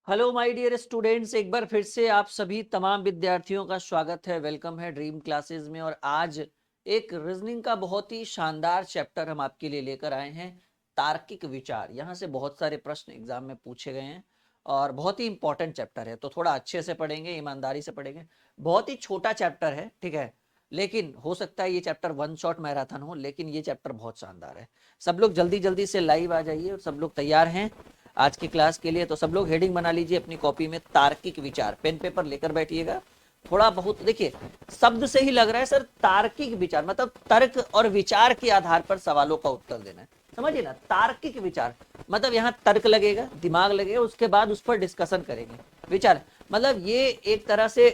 Hello my dear students, एक बार फिर से आप सभी तमाम विद्यार्थियों का स्वागत है। वेलकम है ड्रीम क्लासेस में। और आज एक रीजनिंग का बहुत ही शानदार चैप्टर हम आपके लिए लेकर आए हैं, तार्किक विचार। यहाँ से बहुत सारे प्रश्न एग्जाम में पूछे गए हैं और बहुत ही इंपॉर्टेंट चैप्टर है, तो थोड़ा अच्छे से पढ़ेंगे, ईमानदारी से पढ़ेंगे। बहुत ही छोटा चैप्टर है, ठीक है, लेकिन हो सकता है ये चैप्टर वन शॉट मैराथन हो, लेकिन ये चैप्टर बहुत शानदार है। सब लोग जल्दी जल्दी से लाइव आ जाइए और सब लोग तैयार हैं आज की क्लास के लिए। तो सब लोग हेडिंग बना लीजिए अपनी कॉपी में, तार्किक विचार। पेन पेपर लेकर बैठिएगा। थोड़ा बहुत देखिए, शब्द से ही लग रहा है सर तार्किक विचार मतलब तर्क और विचार के आधार पर सवालों का उत्तर देना है। समझिए ना, तार्किक विचार मतलब यहाँ तर्क लगेगा, दिमाग लगेगा, उसके बाद उस पर डिस्कशन करेंगे। विचार मतलब ये एक तरह से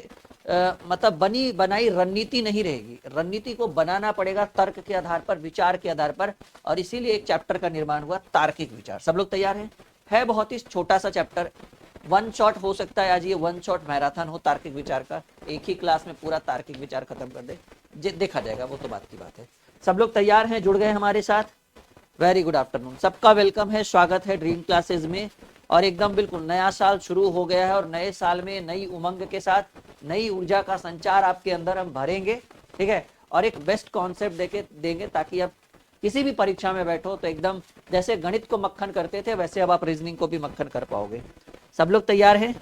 मतलब बनी बनाई रणनीति नहीं रहेगी। रणनीति को बनाना पड़ेगा तर्क के आधार पर, विचार के आधार पर, और इसीलिए एक चैप्टर का निर्माण हुआ, तार्किक विचार। सब लोग तैयार हैं? है बहुत ही छोटा सा चैप्टर, वन शॉट हो सकता है आज ये वन शॉट मैराथन हो तार्किक विचार का। एक ही क्लास में पूरा तार्किक विचार खत्म कर दे, देखा जाएगा, वो तो बात की बात है। सब लोग तैयार हैं, जुड़ गए हमारे साथ? वेरी गुड आफ्टरनून, सबका वेलकम है, स्वागत है ड्रीम क्लासेस में। और एकदम बिल्कुल नया साल शुरू हो गया है और नए साल में नई उमंग के साथ नई ऊर्जा का संचार आपके अंदर हम भरेंगे, ठीक है। और एक बेस्ट कॉन्सेप्ट देंगे ताकि आप किसी भी परीक्षा में बैठो तो एकदम जैसे गणित को मक्खन करते थे वैसे अब आप रीजनिंग को भी मक्खन कर पाओगे। सब लोग तैयार हैं?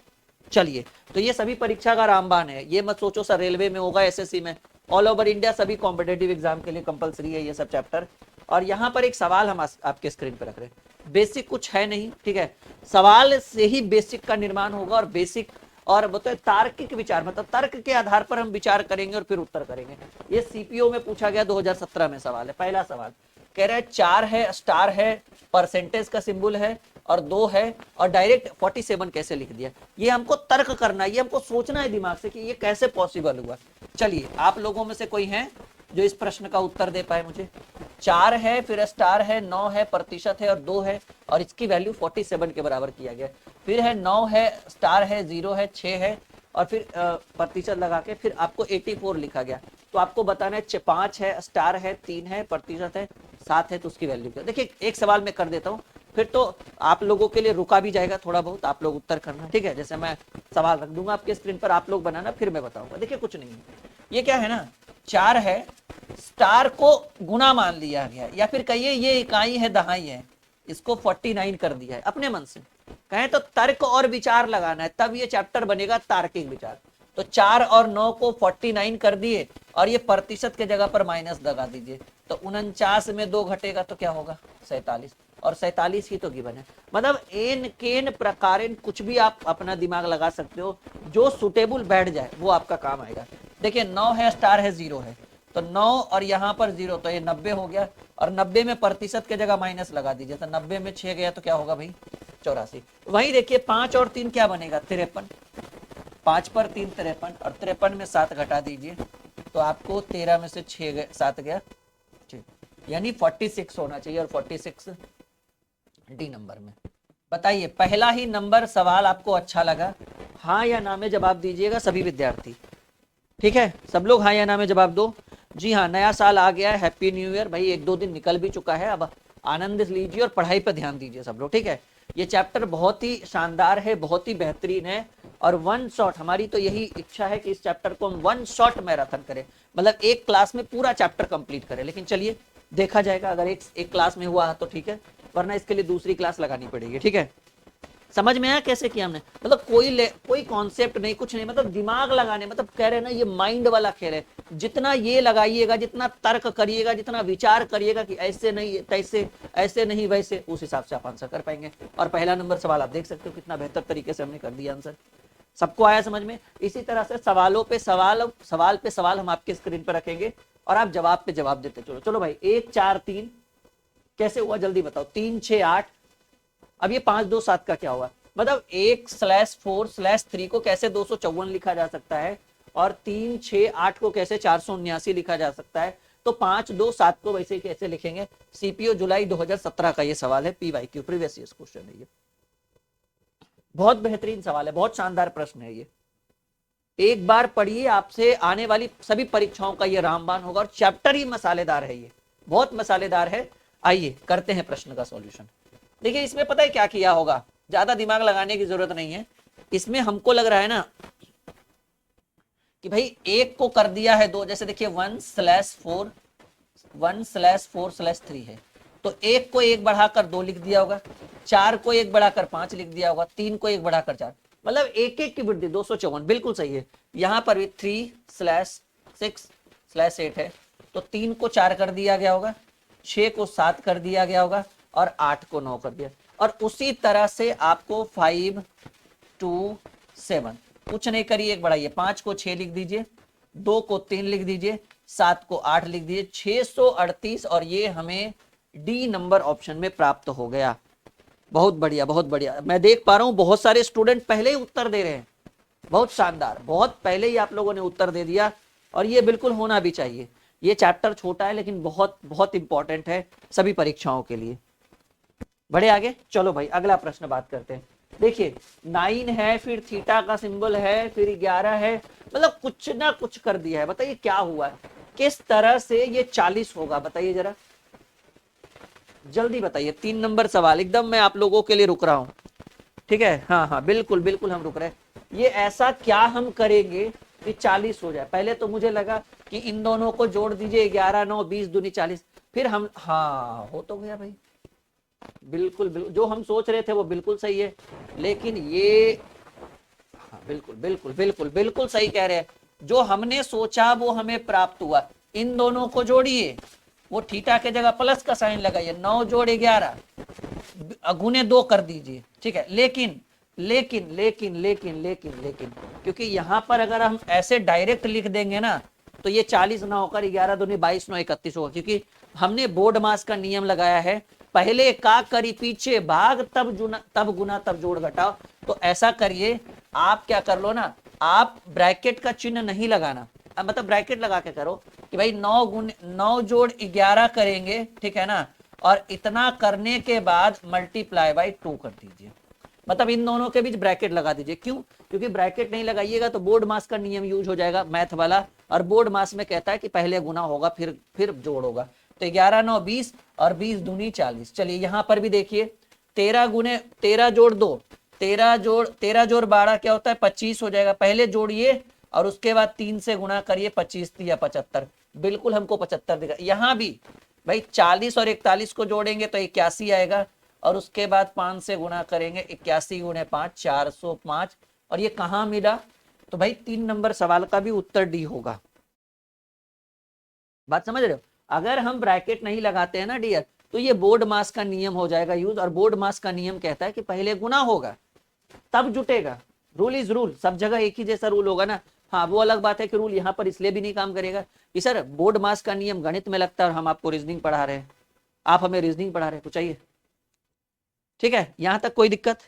चलिए, तो ये सभी परीक्षा का रामबाण है। ये मत सोचो सर रेलवे में होगा, एसएससी में, ऑल ओवर इंडिया सभी कॉम्पिटेटिव एग्जाम के लिए कंपलसरी है ये सब चैप्टर। और यहाँ पर एक सवाल हम आपके स्क्रीन पर रख रहे हैं। बेसिक कुछ है नहीं, ठीक है, सवाल से ही बेसिक का निर्माण होगा। और बेसिक और बताए तार्किक विचार मतलब तर्क के आधार पर हम विचार करेंगे और फिर उत्तर करेंगे। ये सीपीओ में पूछा गया 2017 में सवाल है। पहला सवाल कह रहा है 4 है, स्टार है, परसेंटेज का सिंबल है और 2 है, और डायरेक्ट 47 कैसे लिख दिया। ये हमको तर्क करना है, ये हमको सोचना है दिमाग से कि ये कैसे पॉसिबल हुआ। चलिए, आप लोगों में से कोई है जो इस प्रश्न का उत्तर दे पाए मुझे? 4 है, फिर स्टार है, 9 है, प्रतिशत है और 2 है, और इसकी वैल्यू 47 के बराबर किया गया। फिर है 9 है, स्टार है, 0 है, 6 है, और फिर प्रतिशत लगा के फिर आपको 84 लिखा गया। तो आपको बताना है 5 है, स्टार है, 3 है, प्रतिशत है, 7 है, तो उसकी वैल्यू क्या। देखिए, एक सवाल मैं कर देता हूँ, फिर तो आप लोगों के लिए रुका भी जाएगा थोड़ा बहुत, आप लोग उत्तर करना, ठीक है। जैसे मैं सवाल रख दूंगा आपके स्क्रीन पर, आप लोग बनाना, फिर मैं बताऊंगा। देखिए, कुछ नहीं है, ये क्या है ना, 4 है, स्टार को गुना मान लिया गया, या फिर कहिए ये इकाई है, दहाई है, इसको 49 कर दिया है अपने मन से। कहें तो तर्क और विचार लगाना है, तब ये चैप्टर बनेगा तार्किक विचार। तो 4 और 9 को 49 कर दिए, और ये प्रतिशत के जगह पर माइनस लगा दीजिए, तो 49 में 2 घटेगा तो क्या होगा? 47, और 47 ही तो गिवन है। मतलब एन केन प्रकारेण कुछ भी आप अपना दिमाग लगा सकते हो, जो सुटेबल बैठ जाए वो आपका काम आएगा। देखिए, 9 है, स्टार है, 0 है, तो 9 और यहाँ पर 0, तो ये 90 हो गया, और 90 में प्रतिशत के जगह माइनस लगा दीजिए, तो 90 में 6 गया तो क्या होगा भाई? 84। वही देखिए, 5 और 3 क्या बनेगा? 53। 5 पर 3 53, और 53 में 7 घटा दीजिए तो आपको 13 में से 7 गया, ठीक, यानी 46 होना चाहिए, और 46 डी नंबर में। बताइए, पहला ही नंबर सवाल आपको अच्छा लगा? हाँ या ना में जवाब दीजिएगा सभी विद्यार्थी, ठीक है। सब लोग हाँ या ना में जवाब दो। जी हाँ, नया साल आ गया है, हैप्पी न्यू ईयर। भाई 1-2 दिन निकल भी चुका है, अब आनंद लीजिए और पढ़ाई पर ध्यान दीजिए सब लोग, ठीक है। ये चैप्टर बहुत ही शानदार है, बहुत ही बेहतरीन है, और वन शॉट, हमारी तो यही इच्छा है कि इस चैप्टर को हम वन शॉट मैराथन करें, मतलब एक क्लास में पूरा चैप्टर कंप्लीट करें। लेकिन चलिए, देखा जाएगा, अगर एक क्लास में हुआ तो ठीक है, वरना इसके लिए दूसरी क्लास लगानी पड़ेगी, ठीक है। समझ में आया कैसे किया हमने? मतलब कोई कॉन्सेप्ट नहीं, कुछ नहीं, मतलब दिमाग लगाने, मतलब कह रहे हैं ना, ये माइंड वाला खेल है। जितना ये लगाइएगा, जितना तर्क करिएगा, जितना विचार करिएगा कि ऐसे नहीं तैसे, ऐसे नहीं वैसे, उस हिसाब से आप आंसर कर पाएंगे। और पहला नंबर सवाल आप देख सकते हो कितना बेहतर तरीके से हमने कर दिया आंसर। सबको आया समझ में? इसी तरह से सवालों पे सवाल, सवाल पे सवाल हम आपके स्क्रीन पर रखेंगे, और आप जवाब पे जवाब देते चलो। चलो भाई, 1 4 3 कैसे हुआ जल्दी बताओ? 3 6 8, अब ये 5 2 7 का क्या हुआ? मतलब 1/4/3 को कैसे 254 लिखा जा सकता है, और 3 6 8 को कैसे 479 लिखा जा सकता है, तो 5 2 7 को वैसे कैसे लिखेंगे? सीपीओ जुलाई 2017 का ये सवाल है, पीवाईक्यू प्रीवियस ईयर क्वेश्चन है ये। बहुत बेहतरीन सवाल है, बहुत शानदार प्रश्न है ये। एक बार पढ़िए, आपसे आने वाली सभी परीक्षाओं का ये रामबाण होगा, और चैप्टर ही मसालेदार है, ये बहुत मसालेदार है। आइए करते हैं प्रश्न का सॉल्यूशन। देखिए, इसमें पता है क्या किया होगा, ज्यादा दिमाग लगाने की जरूरत नहीं है। इसमें हमको लग रहा है ना कि भाई एक को कर दिया है दो, जैसे देखिए 1/4 1/4/3 है, तो एक को एक बढ़ाकर दो लिख दिया होगा, 4 को एक बढ़ाकर 5 लिख दिया होगा, 3 को एक बढ़ाकर 4, मतलब एक एक की वृद्धि 254, बिल्कुल सही है। यहां पर भी 3/6/8 है, तो 3 को 4 कर दिया गया होगा, 6 को 7 कर दिया गया होगा और 8 को 9 कर दिया। और उसी तरह से आपको 5 2 7 कुछ नहीं करिए, एक बढ़ाइए, 5 को 6 लिख दीजिए, 2 को 3 लिख दीजिए, 7 को 8 लिख दीजिए, 638, और ये हमें डी नंबर ऑप्शन में प्राप्त हो गया। बहुत बढ़िया, बहुत बढ़िया। मैं देख पा रहा हूं बहुत सारे स्टूडेंट पहले ही उत्तर दे रहे हैं, बहुत शानदार, बहुत पहले ही आप लोगों ने उत्तर दे दिया, और ये बिल्कुल होना भी चाहिए। ये चैप्टर छोटा है लेकिन बहुत बहुत इंपॉर्टेंट है सभी परीक्षाओं के लिए। बढ़े आगे, चलो भाई अगला प्रश्न बात करते हैं। देखिए 9 है, फिर थीटा का सिंबल है, फिर 11 है, मतलब कुछ ना कुछ कर दिया है। बताइए क्या हुआ है, किस तरह से ये 40 होगा, बताइए जरा जल्दी बताइए। 3 नंबर सवाल, एकदम मैं आप लोगों के लिए रुक रहा हूं, ठीक है। हाँ हाँ बिल्कुल बिल्कुल हम रुक रहे हैं। ये ऐसा क्या हम करेंगे कि 40 हो जाए? पहले तो मुझे लगा कि इन दोनों को जोड़ दीजिए, 11 9 20 दूनी 40, फिर हम, हाँ हो तो गया भाई, बिल्कुल बिल्कुल जो हम सोच रहे थे वो बिल्कुल सही है, लेकिन ये, हाँ बिल्कुल बिल्कुल बिल्कुल बिल्कुल सही कह रहे हैं, जो हमने सोचा वो हमें प्राप्त हुआ। इन दोनों को जोड़िए, वो थीटा के जगह प्लस का साइन लगाइए, 9 जोड़ 11 गुने 2 कर दीजिए, ठीक है। लेकिन लेकिन लेकिन लेकिन लेकिन लेकिन क्योंकि यहां पर अगर हम ऐसे डायरेक्ट लिख देंगे ना, तो ये 40 ना होकर 11 दूनी 22 9 31 होगा, क्योंकि हमने बोर्ड मास का नियम लगाया है, पहले का करी पीछे भाग तब गुना तब जोड़ घटाओ। तो ऐसा करिए, आप क्या कर लो ना, आप ब्रैकेट का चिन्ह नहीं लगाना, मतलब ब्रैकेट लगा के करो कि भाई 9 जोड़ 11 करेंगे, ठीक है ना, और इतना करने के बाद मल्टीप्लाई बाई 2 कर दीजिए, मतलब इन दोनों के बीच ब्रैकेट लगा दीजिए। क्यों? क्योंकि ब्रैकेट नहीं लगाइएगा तो बोर्ड मास का नियम यूज हो जाएगा मैथ वाला, और बोर्ड मास में कहता है कि पहले गुना होगा फिर जोड़ होगा। तो 11 9 20 और 20 दूनी 40। चलिए यहां पर भी देखिए, 13 जोड़ 2, 13 जोड़ 12 क्या होता है, 25 हो जाएगा। पहले जोड़िए और उसके बाद 3 से गुना करिए, 25 या 75, बिल्कुल हमको 75 देगा। यहां भी भाई 40 और 41 को जोड़ेंगे तो 81 आएगा, और उसके बाद 5 से गुना करेंगे, 81 गुणे 5 405। और ये कहां मिला? तो भाई 3 नंबर सवाल का भी उत्तर डी होगा। बात समझ रहे हो? अगर हम ब्रैकेट नहीं लगाते हैं ना डियर, तो ये बोर्ड मास का नियम हो जाएगा यूज, और बोर्ड मास का नियम कहता है कि पहले गुना होगा तब जुटेगा। रूल इज रूल, सब जगह एक ही जैसा रूल होगा ना। हाँ वो अलग बात है कि रूल यहाँ पर इसलिए भी नहीं काम करेगा कि सर बोर्ड मास का नियम गणित में लगता है और हम आपको रीजनिंग पढ़ा रहे हैं, आप हमें रीजनिंग पढ़ा रहे हैं, कुछ चाहिए? ठीक है, यहां तक कोई दिक्कत?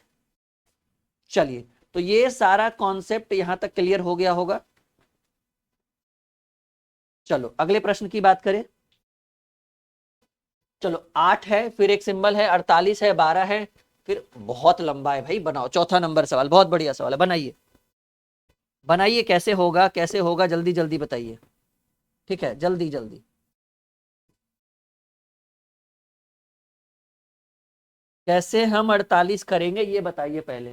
चलिए, तो ये सारा कॉन्सेप्ट यहां तक क्लियर हो गया होगा। चलो अगले प्रश्न की बात करें। चलो 8 है, फिर एक सिंबल है, 48 है, 12 है, फिर बहुत लंबा है भाई। बनाओ, चौथा नंबर सवाल, बहुत बढ़िया सवाल है, बनाइए बनाइए। कैसे होगा कैसे होगा, जल्दी जल्दी बताइए, ठीक है, जल्दी जल्दी। कैसे हम 48 करेंगे ये बताइए पहले।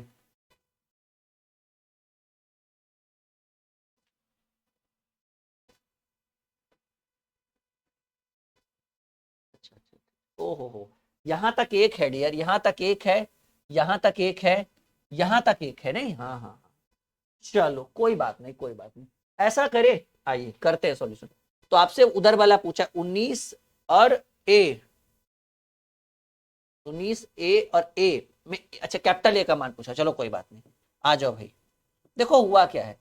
अच्छा अच्छा, ओहो, यहां तक एक है डियर, यहां तक एक है, यहां तक एक है, यहां तक एक है, नहीं? हाँ हाँ हाँ। चलो कोई बात नहीं, कोई बात नहीं, ऐसा करे, आइए करते हैं सॉल्यूशन। तो आपसे उधर वाला पूछा 19 और ए, 19 ए और ए में, अच्छा कैपिटल ए का मान पूछा, चलो कोई बात नहीं, आ जाओ भाई। देखो हुआ क्या है,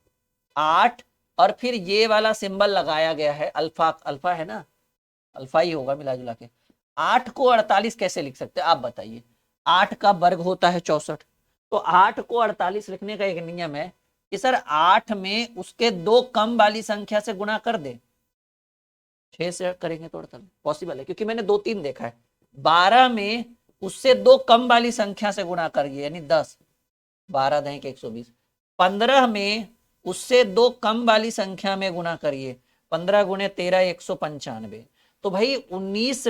8 और फिर ये वाला सिंबल लगाया गया है, अल्फा, अल्फा है ना, अल्फा ही होगा मिला जुला के। 8 को 48 कैसे लिख सकते हैं आप बताइए? 8 का वर्ग होता है 64, तो 8 को 48 लिखने का एक नियम है कि सर 8 में उसके 2 कम वाली संख्या से गुणा कर दे। 6 से करेंगे तो 48 पॉसिबल है, क्योंकि मैंने 2 3 देखा है। 12 में उससे 2 कम वाली संख्या से गुणा करिए, यानी 10, 12 दहें के 120। 15 में उससे 2 कम वाली संख्या में गुणा करिए, 15 गुणे 13 195। तो भाई 19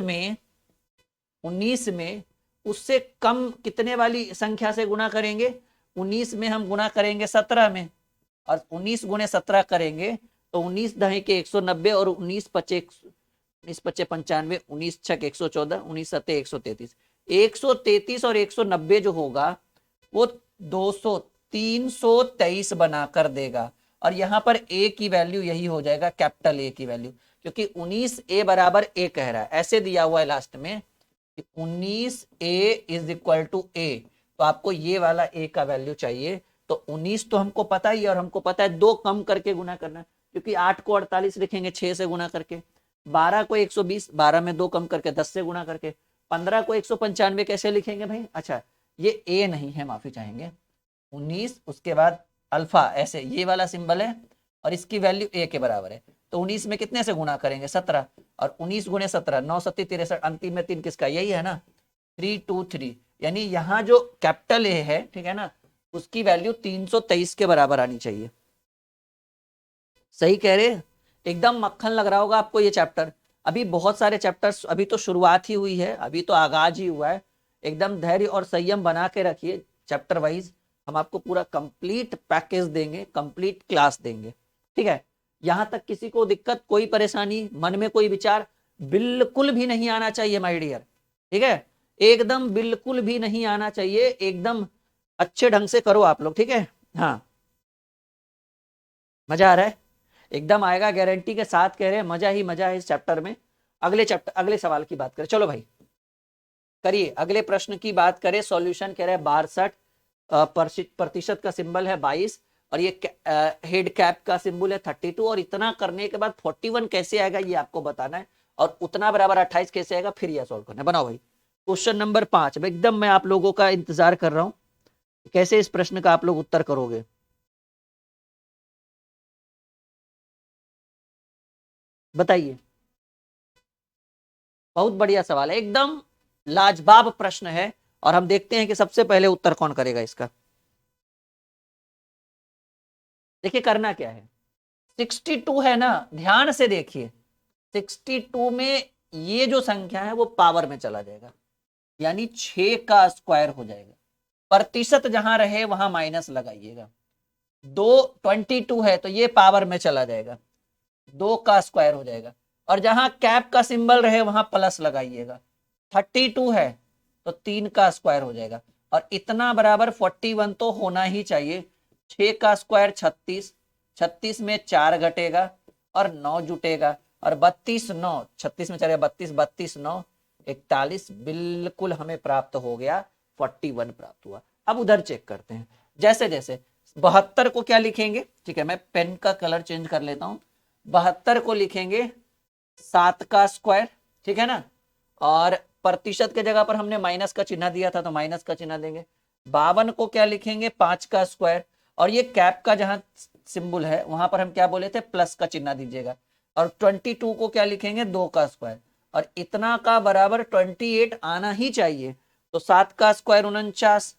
में उससे कम कितने वाली संख्या से गुणा करेंगे? 19 में हम गुना करेंगे 17 में, और 19 गुणे 17 करेंगे तो 19 दहे के 190 और 19 पचे 95, 19 छक 114, 19 सत्ते 133, 133 और 190 जो होगा वो 200 323 बनाकर देगा। और यहां पर ए की वैल्यू यही हो जाएगा, कैपिटल ए की वैल्यू, क्योंकि 19 ए बराबर ए कह रहा है, ऐसे दिया हुआ है लास्ट में 19 ए इज इक्वल टू ए, तो आपको ये वाला ए का वैल्यू चाहिए। तो 19 तो हमको पता ही है, और हमको पता है 2 कम करके गुना करना, क्योंकि 8 को 48 लिखेंगे 6 से गुना करके, 12 को 120, 12 में 2 कम करके 10 से गुना करके, 15 को 195 कैसे लिखेंगे भाई, अच्छा ये ए नहीं है, माफी चाहेंगे, 19 उसके बाद अल्फा, ऐसे ये वाला सिंबल है और इसकी वैल्यू ए के बराबर है, तो 19 में कितने से गुना करेंगे 17, और 19 गुणे 17 9 सत्ती 63, अंतिम में 3 किसका, यही है ना 323, यानी यहाँ जो कैपिटल ए है, ठीक है ना, उसकी वैल्यू 323 के बराबर आनी चाहिए। सही कह रहे, एकदम मक्खन लग रहा होगा आपको ये चैप्टर। अभी बहुत सारे चैप्टर्स, अभी तो शुरुआत ही हुई है, अभी तो आगाज ही हुआ है। एकदम धैर्य और संयम बना के रखिए, चैप्टर वाइज हम आपको पूरा कंप्लीट पैकेज देंगे, कंप्लीट क्लास देंगे, ठीक है। यहां तक किसी को दिक्कत, कोई परेशानी, मन में कोई विचार बिल्कुल भी नहीं आना चाहिए माय डियर, ठीक है, एकदम बिल्कुल भी नहीं आना चाहिए, एकदम अच्छे ढंग से करो आप लोग, ठीक है। हाँ, मजा आ रहा है, एकदम आएगा, गारंटी के साथ कह रहे हैं, मजा ही मजा है इस चैप्टर में। अगले चैप्टर, अगले सवाल की बात करें, चलो भाई करिए, अगले प्रश्न की बात करें। सॉल्यूशन कह रहे हैं 62 प्रतिशत का सिंबल है 22, और ये हेड कैप का सिंबल है 32, और इतना करने के बाद 41 कैसे आएगा ये आपको बताना है, और उतना बराबर 28 कैसे आएगा फिर यह सॉल्व करना है। बनाओ भाई क्वेश्चन नंबर 5, एकदम मैं आप लोगों का इंतजार कर रहा हूं, कैसे इस प्रश्न का आप लोग उत्तर करोगे। बताइए, बहुत बढ़िया सवाल है, एकदम लाजवाब प्रश्न है, और हम देखते हैं कि सबसे पहले उत्तर कौन करेगा इसका। देखिए करना क्या है, 62 है ना, ध्यान से देखिए, 62 में ये जो संख्या है वो पावर में चला जाएगा, यानी 6 का स्क्वायर हो जाएगा। प्रतिशत जहां रहे वहां माइनस लगाइएगा। 22 है तो ये पावर में चला जाएगा, 2 का स्क्वायर हो जाएगा, और जहां कैप का सिंबल रहे वहां प्लस लगाइएगा। 32 है तो 3 का स्क्वायर हो जाएगा, और इतना बराबर 41 तो होना ही चाहिए। 6 का स्क्वायर 36, 36 में 4 घटेगा और 9 जुटेगा, और 32 9, 36 में चलेगा 32, 32 9 41, बिल्कुल हमें प्राप्त हो गया, 41 प्राप्त हुआ। अब उधर चेक करते हैं, जैसे जैसे 72 को क्या लिखेंगे, ठीक है, मैं पेन का कलर चेंज कर लेता हूं, 72 को लिखेंगे 7 का स्क्वायर, ठीक है ना, और प्रतिशत के जगह पर हमने माइनस का चिन्ह दिया था तो माइनस का चिन्ह देंगे। 52 को क्या लिखेंगे 5 का स्क्वायर, और ये कैप का जहां सिंबल है वहां पर हम क्या बोले थे प्लस का चिन्ह दीजिएगा। और 22 को क्या लिखेंगे 2 का स्क्वायर, और इतना का बराबर 28 आना ही चाहिए। तो 7 का स्क्वायर 49,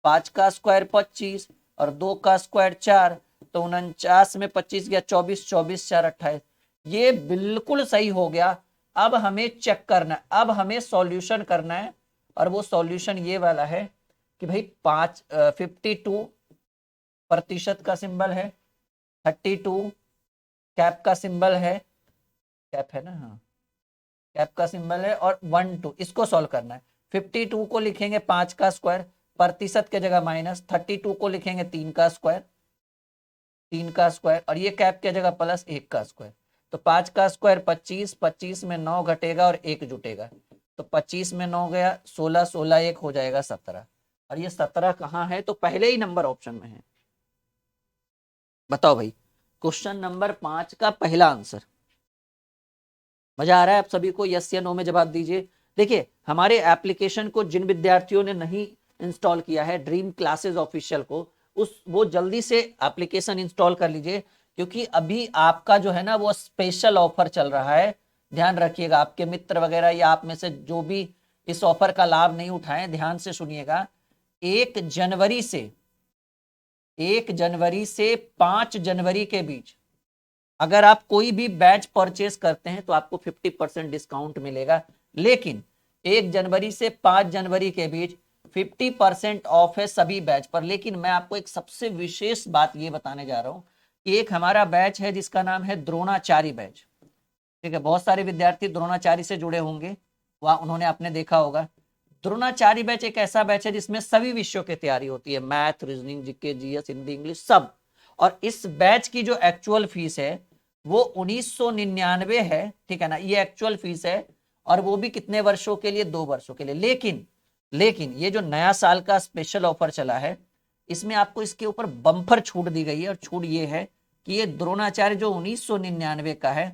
5 का स्क्वायर 25, और 2 का स्क्वायर 4, तो 49 में 25 गया 24, 24 4 28, ये बिल्कुल सही हो गया। अब हमें चेक करना है, अब हमें सॉल्यूशन करना है, और वो सॉल्यूशन ये वाला है कि भाई 52 प्रतिशत का सिंबल है, 32 कैप का सिंबल है, कैप है ना, हाँ कैप का सिंबल है, और 1 2 इसको सॉल्व करना है। 52 को लिखेंगे 5 का स्क्वायर, प्रतिशत के जगह माइनस, 32 को लिखेंगे 3 का स्क्वायर, 3 का स्क्वायर, और ये कैप के जगह प्लस 1 का स्क्वायर। तो 5 का स्क्वायर 25, 25 में 9 घटेगा और 1 जुटेगा, तो 25 में 9 गया 16, 16 1 हो जाएगा 17, और ये 17 कहाँ है, तो पहले ही नंबर ऑप्शन में है। बताओ भाई, क्वेश्चन नंबर 5 का पहला आंसर। मजा आ रहा है आप सभी को, यस या नो में जवाब दीजिए। देखिए हमारे एप्लीकेशन को जिन विद्यार्थियों ने नहीं इंस्टॉल किया है, ड्रीम क्लासेस ऑफिशियल को, वो जल्दी से एप्लीकेशन इंस्टॉल कर लीजिए, क्योंकि अभी आपका जो है ना वो स्पेशल ऑफर चल रहा है। ध्यान रखिएगा, आपके मित्र वगैरह या आप में से जो भी इस ऑफर का लाभ नहीं उठाएं, ध्यान से सुनिएगा। 1 जनवरी से 5 जनवरी के बीच अगर आप कोई भी बैच परचेस करते हैं तो आपको 50% डिस्काउंट मिलेगा। लेकिन 1 जनवरी से 5 जनवरी के बीच 50% ऑफ है सभी बैच पर। लेकिन मैं आपको एक सबसे विशेष बात ये बताने जा रहा हूं कि एक हमारा बैच है जिसका नाम है द्रोणाचार्य बैच। ठीक है, बहुत सारे विद्यार्थी द्रोणाचार्य से जुड़े होंगे, वहां उन्होंने आपने देखा होगा। द्रोणाचार्य बैच एक ऐसा बैच है जिसमें सभी विषयों की तैयारी होती है, math, reasoning, GK, GS, Hindi, English, सब। और इस बैच की जो एक्चुअल फीस है वो 1999 है। ठीक है ना, ये एक्चुअल फीस है। और वो भी कितने वर्षों के लिए? 2 वर्षों के लिए। लेकिन ये जो नया साल का स्पेशल ऑफर चला है, इसमें आपको इसके ऊपर बम्पर छूट दी गई है। और छूट ये है कि ये द्रोणाचार्य जो 1999 का है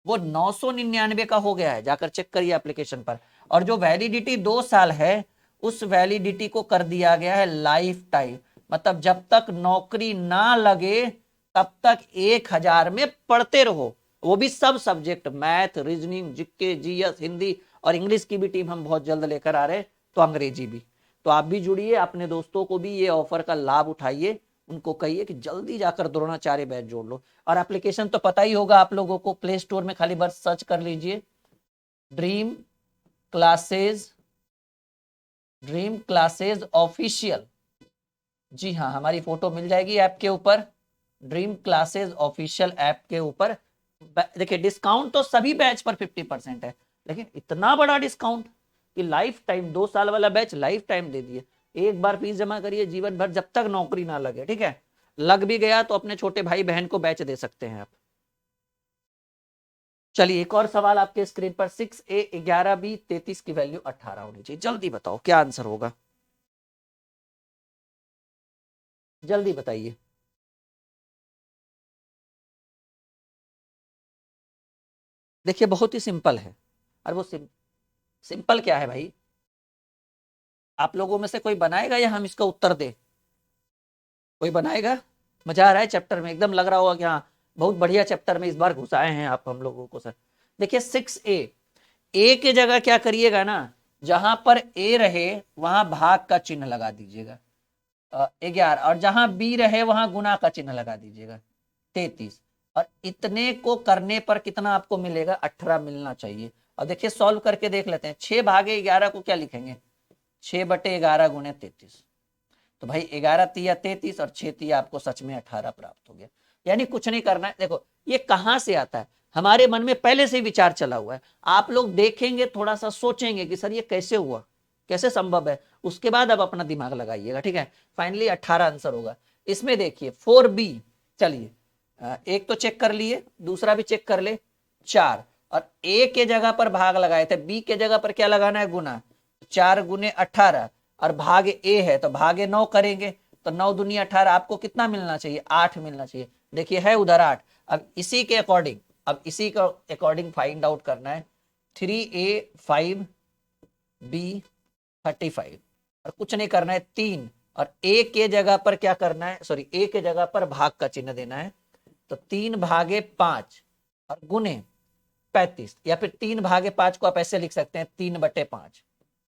वो 999 का हो गया है, जाकर चेक करिए एप्लीकेशन पर। और जो वैलिडिटी 2 साल है उस वैलिडिटी को कर दिया गया है लाइफ टाइम। मतलब जब तक नौकरी ना लगे तब तक 1000 में पढ़ते रहो, वो भी सब subject, math, reasoning, GK, GS, Hindi और इंग्लिश की भी टीम हम बहुत जल्द लेकर आ रहे हैं, तो अंग्रेजी भी। तो आप भी जुड़िए, अपने दोस्तों को भी ये ऑफर का लाभ उठाइए, उनको कहिए कि जल्दी जाकर द्रोणाचार्य बैच जोड़ लो। और एप्लीकेशन तो पता ही होगा आप लोगों को, प्ले स्टोर में खाली बस सर्च कर लीजिए dream classes, dream classes official. जी हाँ, हमारी फोटो मिल जाएगी ऐप के ऊपर, ड्रीम क्लासेज ऑफिशियल ऐप के ऊपर। देखिए डिस्काउंट तो सभी बैच पर 50% है, लेकिन इतना बड़ा डिस्काउंट कि लाइफ टाइम, 2 साल वाला बैच लाइफ टाइम दे दिए। एक बार फीस जमा करिए जीवन भर, जब तक नौकरी ना लगे। ठीक है, लग भी गया तो अपने छोटे भाई बहन को बैच दे सकते हैं आप। चलिए एक और सवाल आपके स्क्रीन पर, 6A 11B 33 की वैल्यू 18 होनी चाहिए। जल्दी बताओ क्या आंसर होगा, जल्दी बताइए। देखिए बहुत ही सिंपल है। और वो सिंपल क्या है भाई, आप लोगों में से कोई बनाएगा या हम इसका उत्तर दे? कोई बनाएगा? मजा आ रहा है चैप्टर में, एकदम लग रहा होगा कि हाँ बहुत बढ़िया चैप्टर में इस बार घुसाए हैं आप हम लोगों को सर। देखिए 6A, ए के जगह क्या करिएगा ना, जहां पर ए रहे वहां भाग का चिन्ह लगा दीजिएगा 11, और जहां बी रहे वहां गुना का चिन्ह लगा दीजिएगा 33। और इतने को करने पर कितना आपको मिलेगा? 18 मिलना चाहिए। और देखिए सॉल्व करके देख लेते हैं, 6/11 को क्या लिखेंगे? 6/11 गुने 33। तो भाई 11 तिया 33 और 6 तिया आपको सच में 18 प्राप्त हो गया। यानी कुछ नहीं करना है। देखो ये कहां से आता है, हमारे मन में पहले से विचार चला हुआ है। आप लोग देखेंगे, थोड़ा सा सोचेंगे कि सर ये कैसे हुआ, कैसे संभव है, उसके बाद अब अपना दिमाग लगाइएगा। ठीक है, फाइनली 18 आंसर होगा। इसमें देखिए 4B, चलिए एक तो चेक कर लिए, दूसरा भी चेक कर ले, 4। और ए के जगह पर भाग लगाए थे, बी के जगह पर क्या लगाना है? गुना। 4 गुने 18, और भाग ए है तो भागे 9 करेंगे, तो 9 दूनी 18, आपको कितना मिलना चाहिए? 8 मिलना चाहिए। देखिए है उधर 8। अब इसी के अकॉर्डिंग, अब इसी का अकॉर्डिंग फाइंड आउट करना है 3A 5B 35। और कुछ नहीं करना है, 3। और ए के जगह पर क्या करना है, सॉरी ए के जगह पर भाग का चिन्ह देना है। तो 3/5 और गुने 35, या फिर 3/5 को आप ऐसे लिख सकते हैं 3/5।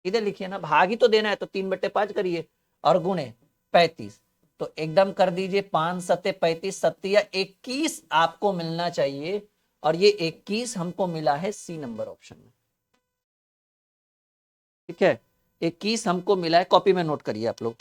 इधर लिखिए ना, भाग ही तो देना है तो 3/5 करिए और गुणे 35। तो एकदम कर दीजिए, 5 सत्ते 35, सत्तिया 21 आपको मिलना चाहिए। और ये 21 हमको मिला है सी नंबर ऑप्शन में। ठीक है, 21 हमको मिला है, कॉपी में नोट करिए आप लोग।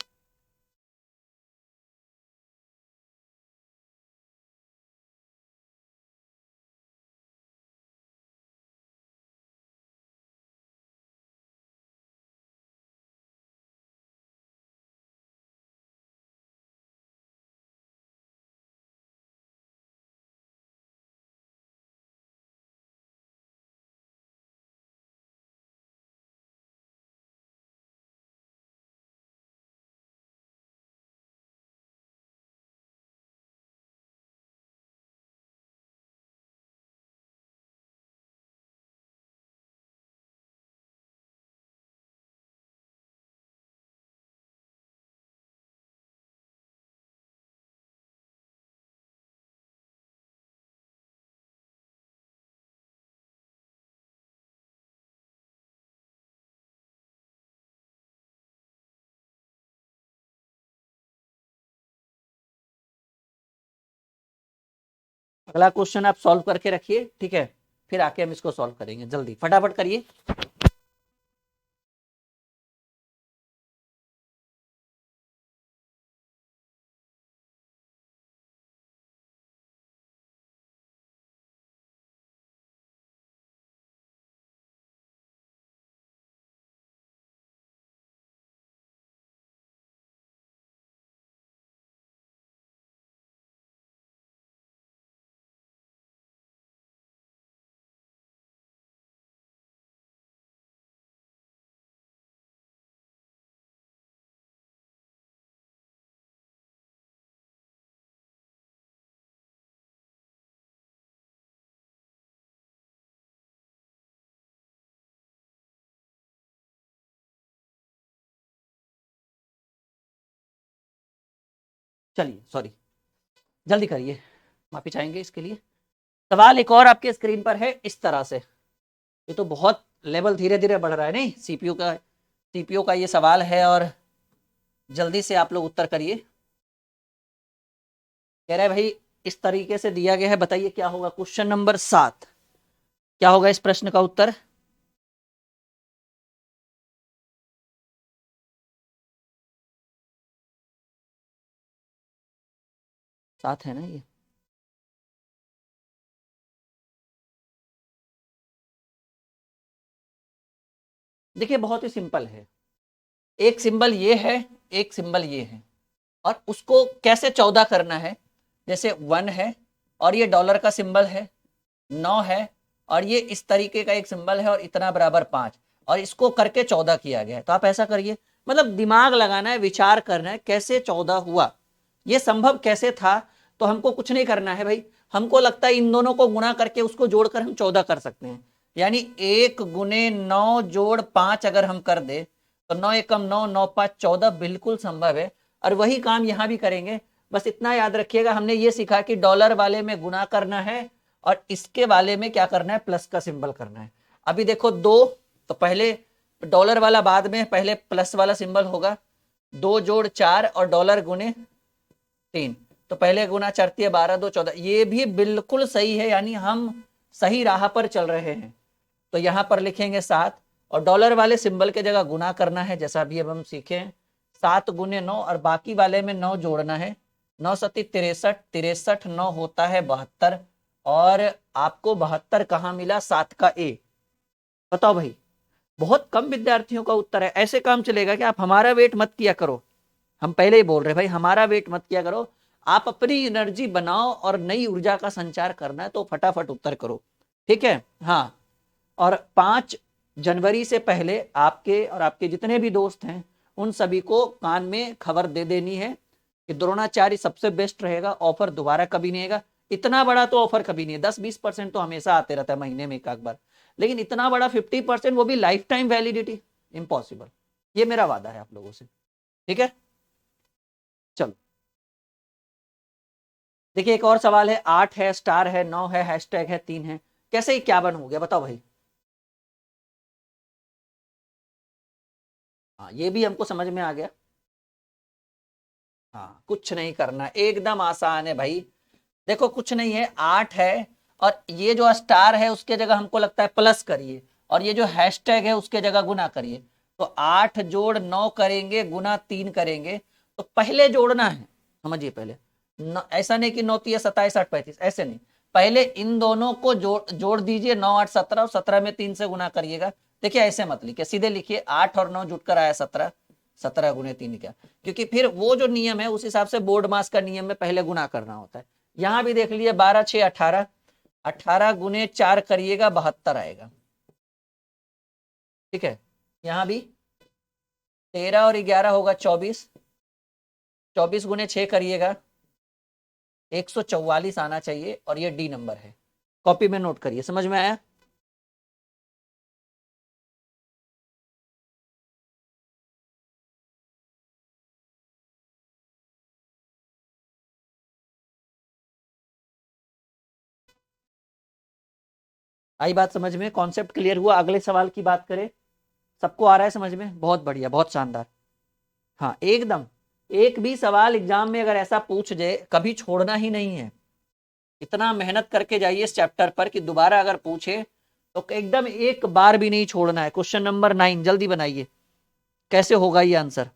अगला क्वेश्चन आप सॉल्व करके रखिए, ठीक है, फिर आके हम इसको सॉल्व करेंगे। जल्दी फटाफट करिए। चलिए सॉरी, जल्दी करिए, माफी चाहेंगे इसके लिए। सवाल एक और आपके स्क्रीन पर है इस तरह से, ये तो बहुत लेवल धीरे धीरे बढ़ रहा है, नहीं सीपीयू का ये सवाल है और जल्दी से आप लोग उत्तर करिए। कह रहे हैं भाई इस तरीके से दिया गया है, बताइए क्या होगा। क्वेश्चन नंबर 7, क्या होगा इस प्रश्न का उत्तर। 7 है ना ये। देखिए बहुत ही सिंपल है, एक सिंबल ये है, एक सिंबल ये है, और उसको कैसे 14 करना है। जैसे 1 है और ये डॉलर का सिंबल है, 9 है और ये इस तरीके का एक सिंबल है और इतना बराबर 5, और इसको करके 14 किया गया है। तो आप ऐसा करिए, मतलब दिमाग लगाना है, विचार करना है कैसे 14 हुआ, ये संभव कैसे था। तो हमको कुछ नहीं करना है भाई, हमको लगता है इन दोनों को गुणा करके उसको जोड़कर हम 14 कर सकते हैं। यानी 1 गुने 9 जोड़ 5 अगर हम कर दे तो 9 एकम 9, 9 5 14 बिल्कुल संभव है। और वही काम यहाँ भी करेंगे। बस इतना याद रखिएगा, हमने ये सीखा कि डॉलर वाले में गुणा करना है और इसके वाले में क्या करना है, प्लस का सिंबल करना है। अभी देखो 2, तो पहले डॉलर वाला बाद में, पहले प्लस वाला सिंबल होगा। 2 जोड़ 4 और डॉलर गुने 3, तो पहले गुना 4 12 2 14, ये भी बिल्कुल सही है, यानी हम सही राह पर चल रहे हैं। तो यहां पर लिखेंगे 7 और डॉलर वाले सिंबल के जगह गुना करना है, जैसा भी अब हम सीखे। 7 गुने 9 और बाकी वाले में 9 जोड़ना है। 9 सती 63, 63 9 होता है 72, और आपको 72 कहाँ मिला, 7 का ए। बताओ भाई, बहुत कम विद्यार्थियों का उत्तर है। ऐसे काम चलेगा कि आप हमारा वेट मत किया करो, हम पहले ही बोल रहे भाई हमारा वेट मत किया करो, आप अपनी एनर्जी बनाओ और नई ऊर्जा का संचार करना है तो फटाफट उत्तर करो, ठीक है। हाँ, और 5 जनवरी से पहले आपके और आपके जितने भी दोस्त हैं उन सभी को कान में खबर दे देनी है कि द्रोणाचार्य सबसे बेस्ट रहेगा, ऑफर दोबारा कभी नहीं आएगा। इतना बड़ा तो ऑफर कभी नहीं है, 10-20% तो हमेशा आते रहता है महीने में एक आध बार, लेकिन इतना बड़ा 50%, वो भी लाइफ टाइम वैलिडिटी, इम्पॉसिबल। ये मेरा वादा है आप लोगों से, ठीक है। चलो देखिए एक और सवाल है, 8 है, स्टार है, 9 है, हैशटैग है, 3 है, कैसे ही क्या बन हो गया बताओ भाई। हाँ ये भी हमको समझ में आ गया। हाँ कुछ नहीं करना, एकदम आसान है भाई। देखो कुछ नहीं है, 8 है और ये जो स्टार है उसके जगह हमको लगता है प्लस करिए, और ये जो हैशटैग है उसके जगह गुना करिए। तो 8 जोड़ 9 करेंगे, गुना 3 करेंगे, तो पहले जोड़ना है, समझिए पहले ऐसा नहीं कि 9 3 27 8 35, ऐसे नहीं, पहले इन दोनों को जोड़ दीजिए, 9 8 17, और 17 में 3 से गुना करिएगा। देखिए ऐसे मत लिखिए, सीधे लिखिए 8 और 9 जुटकर आया 17, 17 गुने 3 क्या, क्योंकि फिर वो जो नियम है उस हिसाब से बोर्ड मास का नियम में पहले गुना करना होता है। यहां भी देख लीजिए 12 6 18, 18 गुने 4 करिएगा 72 आएगा, ठीक है। यहां भी 13 और 11 होगा 24, 24 गुने 6 करिएगा 144 आना चाहिए, और ये डी नंबर है। कॉपी में नोट करिए, समझ में आया। आई बात समझ में, कॉन्सेप्ट क्लियर हुआ। अगले सवाल की बात करें, सबको आ रहा है समझ में, बहुत बढ़िया, बहुत शानदार। हाँ एकदम, एक भी सवाल एग्जाम में अगर ऐसा पूछ जाए कभी छोड़ना ही नहीं है। इतना मेहनत करके जाइए इस चैप्टर पर कि दोबारा अगर पूछे तो एकदम एक बार भी नहीं छोड़ना है। क्वेश्चन नंबर 9 जल्दी बनाइए, कैसे होगा ये आंसर।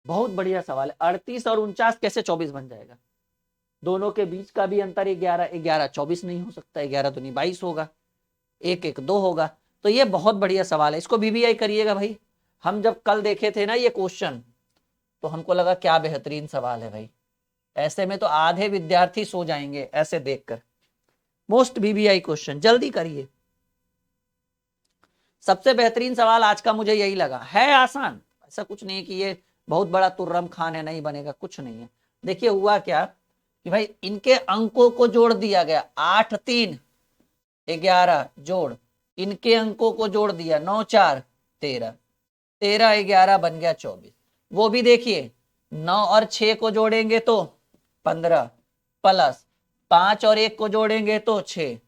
बहुत बढ़िया सवाल है, 38 और 49 कैसे 24 बन जाएगा। दोनों के बीच का भी अंतर 11, 11 24 नहीं हो सकता, 11 तो नहीं 22 होगा, 1 1 2 होगा। तो ये बहुत बढ़िया सवाल है, इसको बीबीआई करिएगा भाई। हम जब कल देखे थे ना ये क्वेश्चन, तो हमको लगा क्या बेहतरीन सवाल है भाई, ऐसे में तो आधे विद्यार्थी सो जाएंगे ऐसे देखकर। मोस्ट बीबीआई क्वेश्चन, जल्दी करिए। सबसे बेहतरीन सवाल आज का मुझे यही लगा, है आसान, ऐसा कुछ नहीं है कि ये बहुत बड़ा तुर्रम खान है नहीं बनेगा, कुछ नहीं है। देखिए हुआ क्या कि भाई इनके अंकों को जोड़ दिया गया, 8 3 11 जोड़, इनके अंकों को जोड़ दिया 9 4 13, 13 11 बन गया 24। वो भी देखिए 9 और 6 को जोड़ेंगे तो 15 प्लस 5 और 1 को जोड़ेंगे तो 6,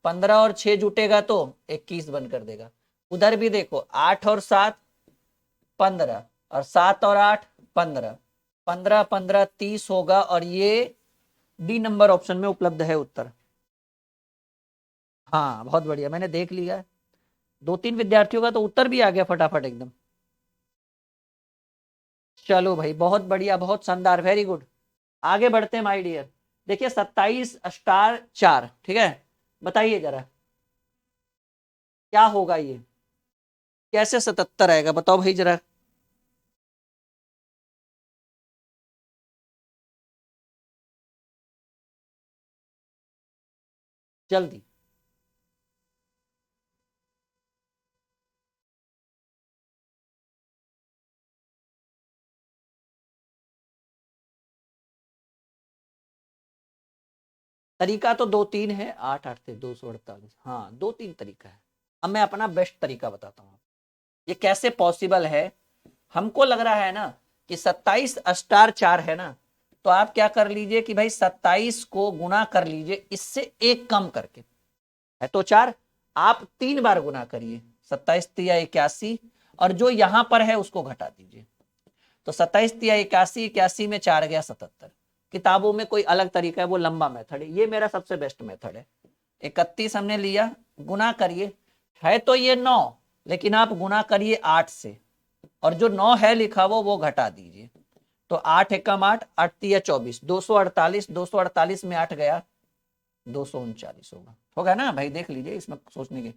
15 और 6 जुटेगा तो 21 बनकर देगा। उधर भी देखो 8 और 7 15 और 7 और 8 15, 15 15 30 होगा और ये डी नंबर ऑप्शन में उपलब्ध है उत्तर। हाँ बहुत बढ़िया, मैंने देख लिया है। 2 3 विद्यार्थियों का तो उत्तर भी आ गया फटाफट एकदम। चलो भाई बहुत बढ़िया, बहुत शानदार, वेरी गुड। आगे बढ़ते हैं माय डियर। देखिए 27 स्टार 4, ठीक है, बताइए जरा क्या होगा ये, कैसे 77 आएगा, बताओ भाई जरा। जल्दी। तरीका तो 2 3 है, 8 8 से 248, हाँ 2 3 तरीका है। अब मैं अपना बेस्ट तरीका बताता हूँ ये कैसे पॉसिबल है। हमको लग रहा है ना कि 27 स्टार 4 है ना, तो आप क्या कर लीजिए कि भाई 27 को गुना कर लीजिए इससे एक कम करके, है तो 4, आप 3 बार गुना करिए, 27 तिया 81, और जो यहां पर है उसको घटा दीजिए। तो 27 तिया 81, 81 में 4 गया 77। किताबों में कोई अलग तरीका है, वो लंबा मेथड है, ये मेरा सबसे बेस्ट मेथड है। 31 हमने लिया, गुना करिए, है तो ये 9, लेकिन आप गुना करिए 8 से, और जो 9 है लिखा वो घटा दीजिए। तो 8 एकम 8, 8 तिया 24, 248, 248 में 8 गया 239 होगा, होगा ना भाई, देख लीजिए इसमें सोचने के।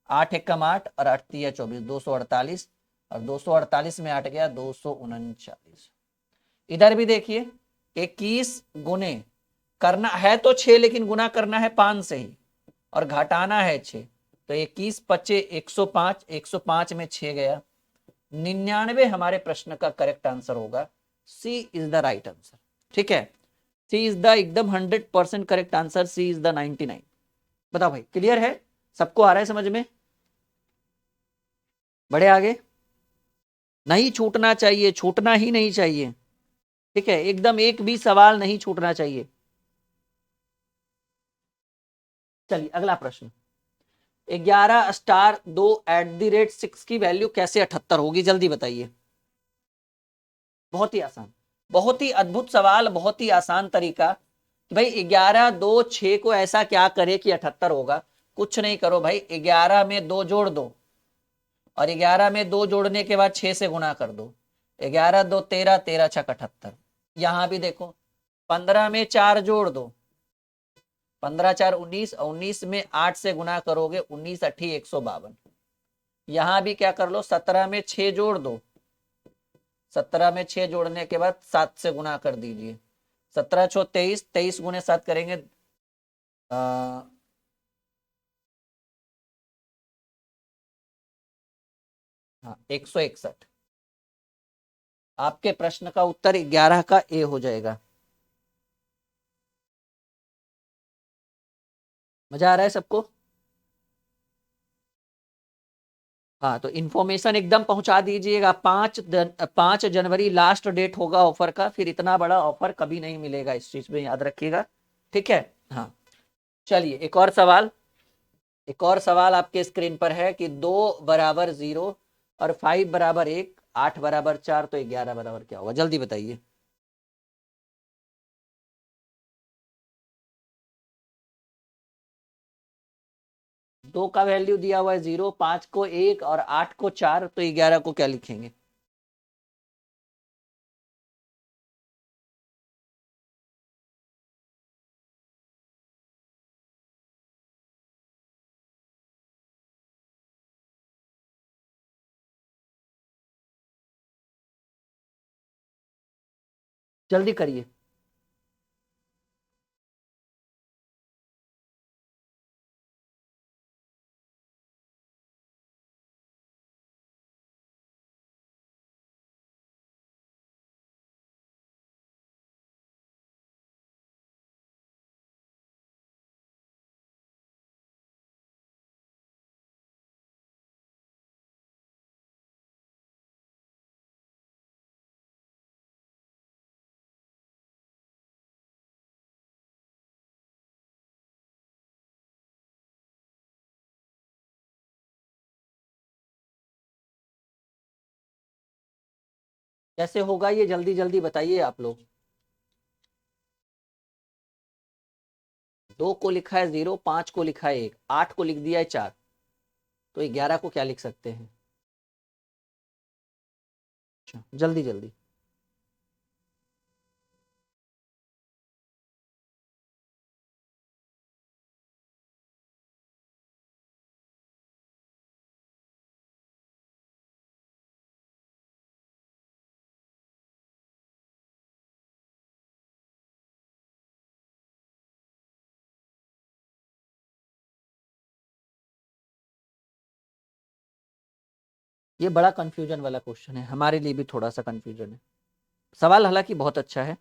8 एकम 8 और 8 तिया 24, 248, और 248 में 8 गया 239। इधर भी देखिए 21 गुने करना है तो 6, लेकिन गुना करना है 5 से ही, और घटाना है 6, तो 21 पच्चे 105, 105 में 6 गया 99। हमारे प्रश्न का करेक्ट आंसर होगा, C is the right answer, ठीक है। सी इज द एकदम 100% correct answer, C is the 99। बताओ भाई क्लियर है, सबको आ रहा है समझ में? बढ़े आगे, नहीं छूटना चाहिए, छूटना ही नहीं चाहिए, ठीक है, एकदम एक भी सवाल नहीं छूटना चाहिए। चलिए अगला प्रश्न। 11 स्टार 2 @6 की वैल्यू कैसे 78 होगी, जल्दी बताइए। बहुत ही आसान, बहुत ही अद्भुत सवाल, बहुत ही आसान तरीका कि भाई 11 2 6 को ऐसा क्या करे कि 78 होगा। कुछ नहीं करो भाई, 11 में 2 जोड़ दो, और 11 में 2 जोड़ने के बाद 6 से गुना कर दो। 11 2 13, 13 छक 78। यहां भी देखो 15 में 4 जोड़ दो, 15 4 19, 19 में 8 से गुना करोगे 19 अठी 152। यहां भी क्या कर लो, 17 में 6 जोड़ दो, 17 में 6 जोड़ने के बाद 7 से गुना कर दीजिए, 17 छो 23, 23 गुने 7 करेंगे आ, हाँ 161। आपके प्रश्न का उत्तर 11 का ए हो जाएगा। मजा आ रहा है सबको? हाँ तो इन्फॉर्मेशन एकदम पहुंचा दीजिएगा, 5 जनवरी लास्ट डेट होगा ऑफर का, फिर इतना बड़ा ऑफर कभी नहीं मिलेगा, इस चीज में याद रखिएगा, ठीक है। हाँ चलिए एक और सवाल, एक और सवाल आपके स्क्रीन पर है कि 2 = 0 और 5 = 1, 8 = 4, तो 11 बराबर क्या होगा, जल्दी बताइए। 2 का वैल्यू दिया हुआ है 0, 5 को 1 और 8 को 4, तो 11 को क्या लिखेंगे? जल्दी करिए। कैसे होगा ये जल्दी जल्दी बताइए आप लोग। 2 को लिखा है 0, 5 को लिखा है 1, 8 को लिख दिया है 4, तो 11 को क्या लिख सकते हैं? अच्छा जल्दी जल्दी। ये बड़ा कंफ्यूजन वाला क्वेश्चन है, हमारे लिए भी थोड़ा सा कंफ्यूजन है। सवाल हालांकि बहुत अच्छा है।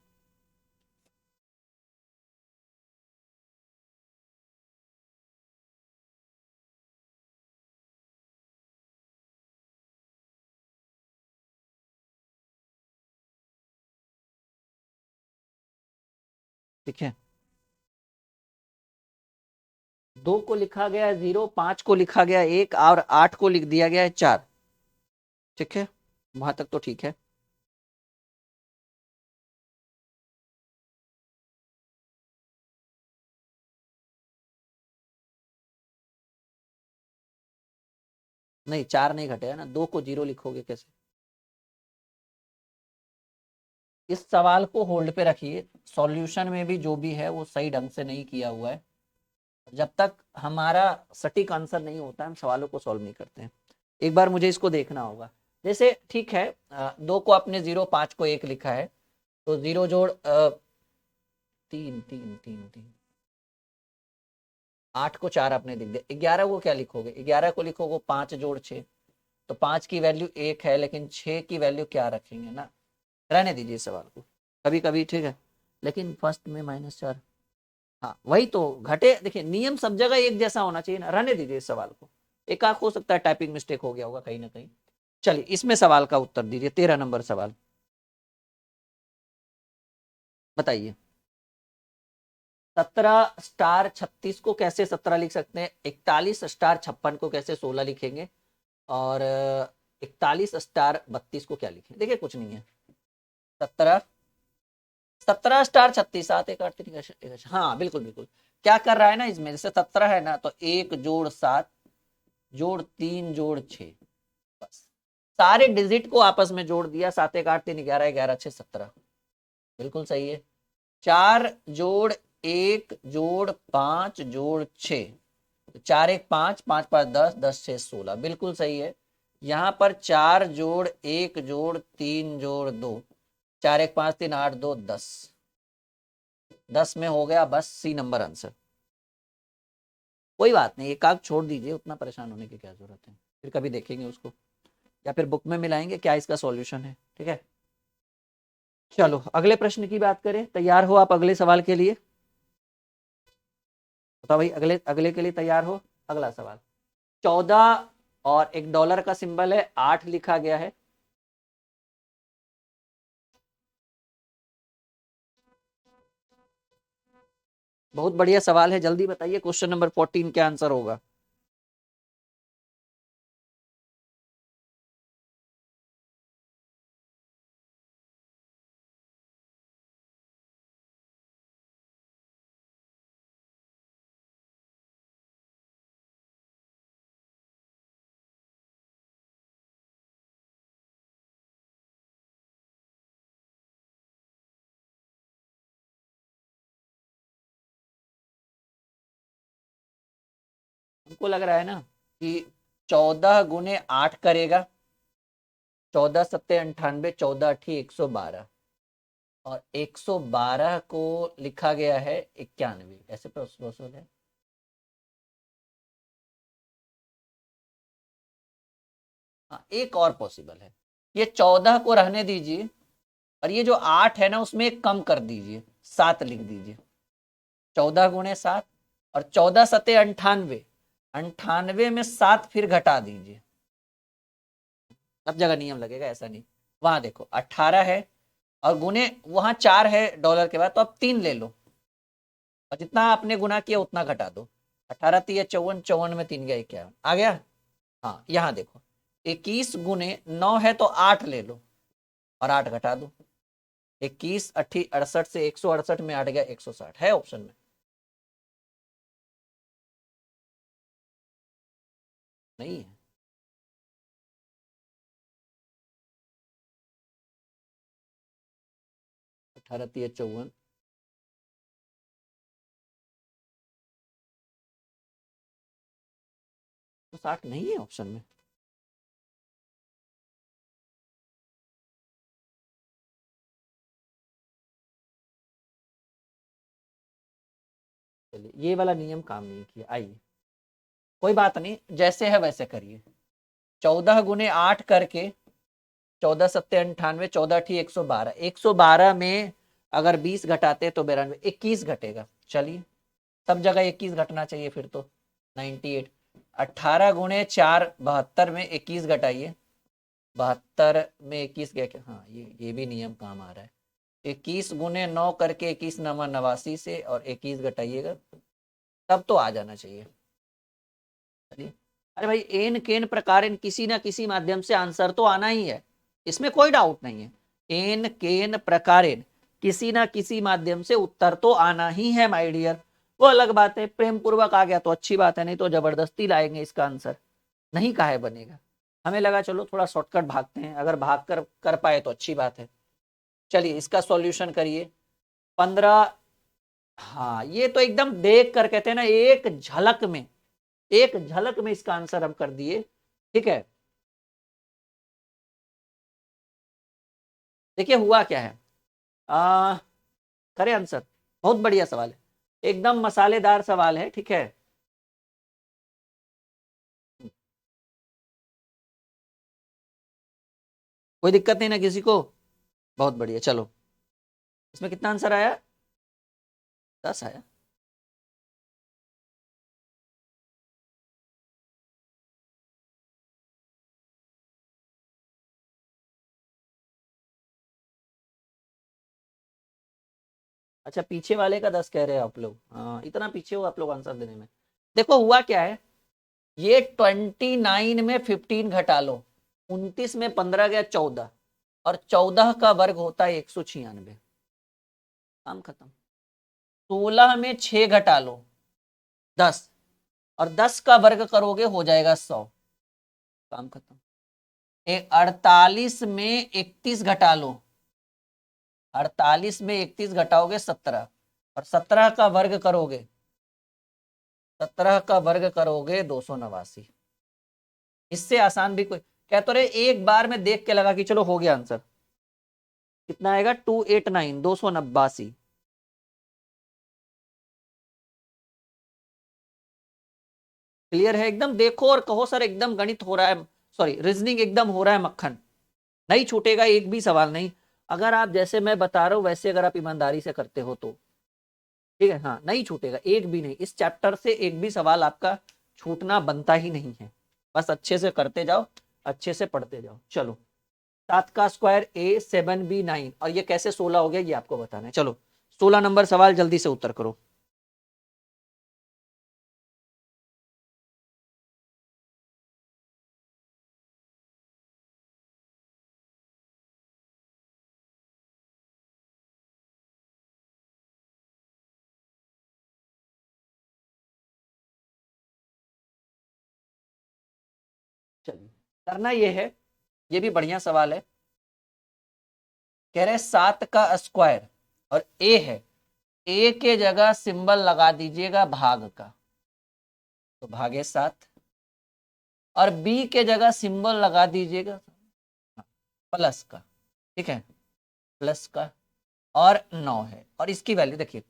ठीक है, 2 को लिखा गया है 0, 5 को लिखा गया है 1 और 8 को लिख दिया गया है 4। ठीक है, वहां तक तो ठीक है। नहीं 4 नहीं घटेगा ना, 2 को 0 लिखोगे कैसे? इस सवाल को होल्ड पे रखिए, सॉल्यूशन में भी जो भी है वो सही ढंग से नहीं किया हुआ है। जब तक हमारा सटीक आंसर नहीं होता हम सवालों को सॉल्व नहीं करते हैं। एक बार मुझे इसको देखना होगा। जैसे ठीक है, 2 को आपने 0, 5 को 1 लिखा है, तो 0 जोड़ 3, 3, 3, 3, 8 को 4 आपने लिख दिया। 11 को क्या लिखोगे? 11 को लिखोगे 5 जोड़ 6, तो 5 की वैल्यू 1 है, लेकिन 6 की वैल्यू क्या रखेंगे ना। रहने दीजिए सवाल को, कभी कभी ठीक है, लेकिन फर्स्ट में -4। हाँ वही तो घटे, देखिए नियम सब जगह एक जैसा होना चाहिए ना। रहने दीजिए इस सवाल को, एक आख हो सकता है टाइपिंग मिस्टेक हो गया होगा कहीं ना कहीं। चलिए इसमें सवाल का उत्तर दीजिए, 13 नंबर सवाल बताइए। 17*36 को कैसे 17 लिख सकते हैं? 41*56 को कैसे 16 लिखेंगे? और 41*32 को क्या लिखें? देखिए कुछ नहीं है। 17, 17*36, 7, 1, 8, 3, हाँ बिल्कुल बिल्कुल। क्या कर रहा है ना इसमें, जैसे 17 है ना, तो 1 जोड़ 7 जोड़ 3 जोड़ 6, बस सारे डिजिट को आपस में जोड़ दिया। 7, 1, 8, 3, 11, 11, 6, 17, बिल्कुल सही है। 4 जोड़ 1 जोड़ 5 जोड़ 6, 4, 1, 5, 5, 5, 10, 10, 6, 16, बिल्कुल सही है। यहाँ पर 4 जोड़ 1 जोड़ 3 जोड़ 2, 4, 1, 5, 3, 8, 2, 10, 10 में हो गया बस सी नंबर आंसर। कोई बात नहीं, एक आग छोड़ दीजिए, उतना परेशान होने की क्या जरूरत है, फिर कभी देखेंगे उसको, या फिर बुक में मिलाएंगे क्या इसका सॉल्यूशन है। ठीक है, चलो अगले प्रश्न की बात करें। तैयार हो आप अगले सवाल के लिए? बताओ भाई, अगले अगले के लिए तैयार हो? अगला सवाल, 14 और एक डॉलर का सिंबल है, 8 लिखा गया है। बहुत बढ़िया सवाल है, जल्दी बताइए क्वेश्चन नंबर 14 क्या आंसर होगा? हमको लग रहा है ना कि 14 × 8 करेगा, 14 × 7 = 98, 14 × 8 = 112, और 112 को लिखा गया है 91, ऐसे पॉसिबल है? हाँ एक और पॉसिबल है, ये 14 को रहने दीजिए, और ये जो 8 है ना उसमें एक कम कर दीजिए, 7 लिख दीजिए। 14 × 7, और 14 × 7 = 98, 98 में 7 फिर घटा दीजिए। सब जगह नियम लगेगा ऐसा नहीं। वहां देखो 18 है, और गुने वहां 4 है डॉलर के बाद, तो अब 3 ले लो, और जितना आपने गुना किया उतना घटा दो। 18 × 3 = 54, 54 में 3 गया 51, आ गया। हाँ यहाँ देखो 21 × 9 है, तो 8 ले लो, और 8 घटा दो, 21 अट्ठी 68 से 168 में 8 गया 160, है ऑप्शन में? नहीं है। 18 3 54, तो 60 नहीं है ऑप्शन में। चलिए ये वाला नियम काम नहीं किया, आइए कोई बात नहीं, जैसे है वैसे करिए। 14 × 8 करके 14 × 7 = 98, 14 × 112, 112 में अगर 20 घटाते तो 92, 21 घटेगा। चलिए सब जगह 21 घटना चाहिए फिर तो 98। 18 × 4 72 में 21 घटाइए, 72 में 21 क्या क्या, हाँ ये भी नियम काम आ रहा है। 21 × 9 करके 21 9 89 से और 21 घटाइएगा, तब तो आ जाना चाहिए। चलिए, अरे भाई एन केन प्रकार किसी ना किसी माध्यम से आंसर तो आना ही है, इसमें कोई डाउट नहीं है। एन केन प्रकार किसी ना किसी माध्यम से उत्तर तो आना ही है माय डियर। वो अलग बात है, प्रेम पूर्वक आ गया तो अच्छी बात है, नहीं तो जबरदस्ती लाएंगे इसका आंसर, नहीं काहे बनेगा। हमें लगा चलो थोड़ा शॉर्टकट भागते हैं, अगर भाग कर पाए तो अच्छी बात है। चलिए इसका सॉल्यूशन करिए। 15, हाँ ये तो एकदम देख कर कहते हैं ना, एक झलक में, एक झलक में इसका आंसर हम कर दिए। ठीक है, देखिए हुआ क्या है, करे आंसर। बहुत बढ़िया सवाल है, एकदम मसालेदार सवाल है। ठीक है, कोई दिक्कत नहीं ना किसी को? बहुत बढ़िया, चलो इसमें कितना आंसर आया? 10 आया। अच्छा पीछे वाले का 10 कह रहे हैं आप लोग, इतना पीछे हो आप लोग आंसर देने में। देखो हुआ क्या है, ये 29 में 15 घटा लो, 29 में 15 गया 14, और 14 का वर्ग होता है 196, काम खत्म। 16 में 6 घटा लो 10, और 10 का वर्ग करोगे हो जाएगा 100, काम खत्म। 48 में 31 घटा लो, 48 में 31 घटाओगे 17, और 17 का वर्ग करोगे, 17 का वर्ग करोगे 289। इससे आसान भी कोई, कह तो रहे एक बार में देख के लगा कि चलो हो गया आंसर। कितना आएगा? 289, 289। क्लियर है एकदम? देखो और कहो सर एकदम गणित हो रहा है, सॉरी रीजनिंग एकदम हो रहा है मक्खन, नहीं छूटेगा एक भी सवाल नहीं। अगर आप जैसे मैं बता रहा हूं वैसे अगर आप ईमानदारी से करते हो तो ठीक है, हाँ नहीं छूटेगा एक भी नहीं, इस चैप्टर से एक भी सवाल आपका छूटना बनता ही नहीं है। बस अच्छे से करते जाओ, अच्छे से पढ़ते जाओ। चलो 7 का स्क्वायर A 7B 9, और ये कैसे 16 हो गया ये आपको बताना है। चलो 16 नंबर सवाल जल्दी से उत्तर करो। चलिए करना ये है, ये भी बढ़िया सवाल है। कह रहे 7 का स्क्वायर और A है, A के जगह सिंबल लगा दीजिएगा भाग का, तो भागे 7, और B के जगह सिंबल लगा दीजिएगा प्लस का। ठीक है, प्लस का, और 9 है, और इसकी वैल्यू देखिए,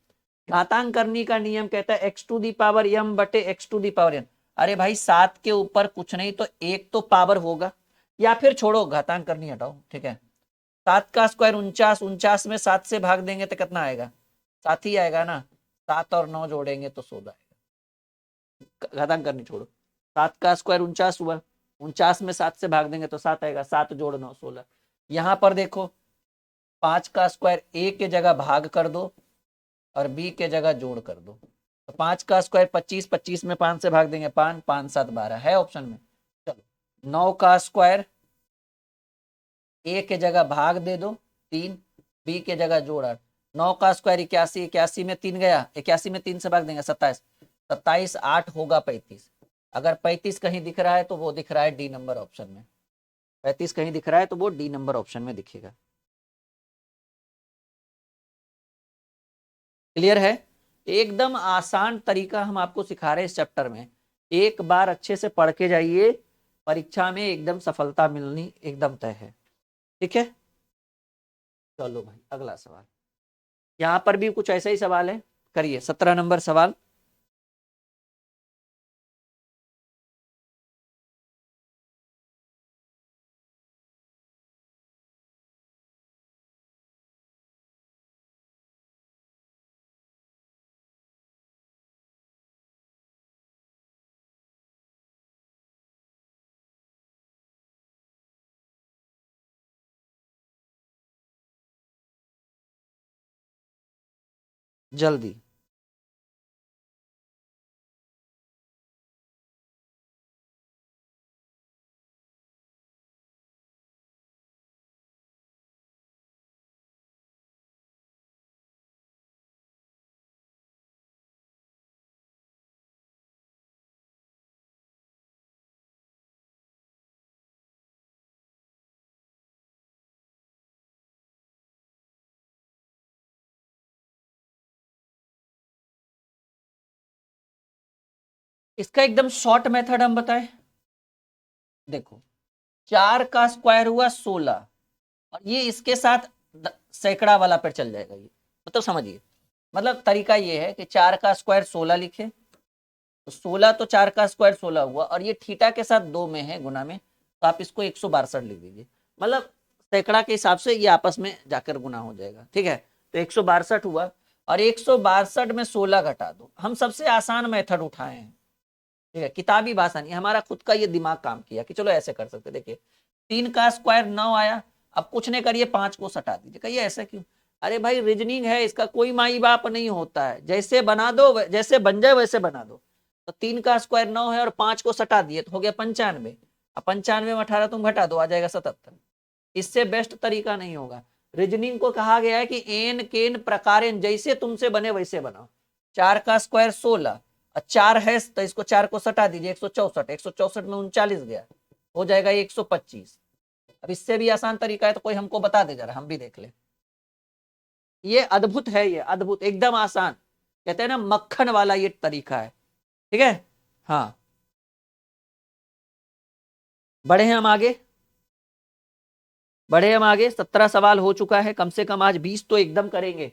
घातांक करने का नियम कहता है x⁴m/x⁴n। अरे भाई 7 के ऊपर कुछ नहीं तो एक तो पावर होगा, या फिर छोड़ो घातांक करनी हटाओ। ठीक है, 7 का स्क्वायर 49, 49 में 7 से भाग देंगे तो कितना आएगा? 7 ही आएगा ना, 7 और 9 जोड़ेंगे तो 16 आएगा। घातांक करनी छोड़ो, 7 का स्क्वायर 49 हुआ, 49 में 7 से भाग देंगे तो 7 आएगा, 7 जोड़ 9 16। यहाँ पर देखो 5 का स्क्वायर A के जगह भाग कर दो और B के जगह जोड़ कर दो, तो 5 का स्क्वायर 25, 25 में 5 से भाग देंगे 5, 5 7 12 है ऑप्शन में। चलो 9 का स्क्वायर ए के जगह भाग दे दो 3, बी के जगह जोड़ 8, 9 का स्क्वायर 81, 81 में 3 गया, 81 में 3 से भाग देंगे 27, 27 8 होगा 35। अगर 35 कहीं दिख रहा है तो वो दिख रहा है डी नंबर ऑप्शन में, 35 कहीं दिख रहा है तो वो डी नंबर ऑप्शन में दिखेगा। क्लियर है? एकदम आसान तरीका हम आपको सिखा रहे हैं इस चैप्टर में, एक बार अच्छे से पढ़ के जाइए, परीक्षा में एकदम सफलता मिलनी एकदम तय है। ठीक है, चलो भाई अगला सवाल, यहां पर भी कुछ ऐसा ही सवाल है, करिए 17 नंबर सवाल। जल्दी, इसका एकदम शॉर्ट मेथड हम बताएं। देखो 4 का स्क्वायर हुआ 16, और ये इसके साथ सैकड़ा वाला पर चल जाएगा, ये मतलब समझिए, मतलब तरीका ये है कि 4 का स्क्वायर 16 लिखे, तो 16 तो 4 का स्क्वायर 16 हुआ, और ये थीटा के साथ 2 में है गुना में, तो आप इसको 162 लिख दीजिए, मतलब सैकड़ा के हिसाब से ये आपस में जाकर गुना हो जाएगा। ठीक है, तो 162 हुआ, और 162 में 16 घटा दो। हम सबसे आसान मेथड उठाए हैं, ठीक है, किताबी भाषा नहीं, हमारा खुद का ये दिमाग काम किया कि चलो ऐसे कर सकते। देखिए 3 का स्क्वायर 9 आया, अब कुछ नहीं करिए 5 को सटा दीजिए। कहिए ऐसा क्यों? अरे भाई रीजनिंग है, इसका कोई माई बाप नहीं होता है, जैसे बना दो, जैसे बन जाए वैसे बना दो। तो 3 का स्क्वायर 9 है और 5 को सटा दिए तो हो गया 95, अब 95 में 18 तुम घटा दो, आ जाएगा 77। इससे बेस्ट तरीका नहीं होगा। रीजनिंग को कहा गया है कि एन केन प्रकारेण, जैसे तुमसे बने वैसे बनाओ। 4 का स्क्वायर 16, 4 है तो इसको 4 को सटा दीजिए, 164, 164 में 39 गया, हो जाएगा 125। अब इससे भी आसान तरीका है तो कोई हमको बता दे जरा, हम भी देख ले। ये अद्भुत है, ये अद्भुत, एकदम आसान, कहते हैं ना मक्खन वाला ये तरीका है। ठीक है, हाँ बढ़े हम आगे, बढ़े हम आगे। 17 सवाल हो चुका है, कम से कम आज 20 तो एकदम करेंगे।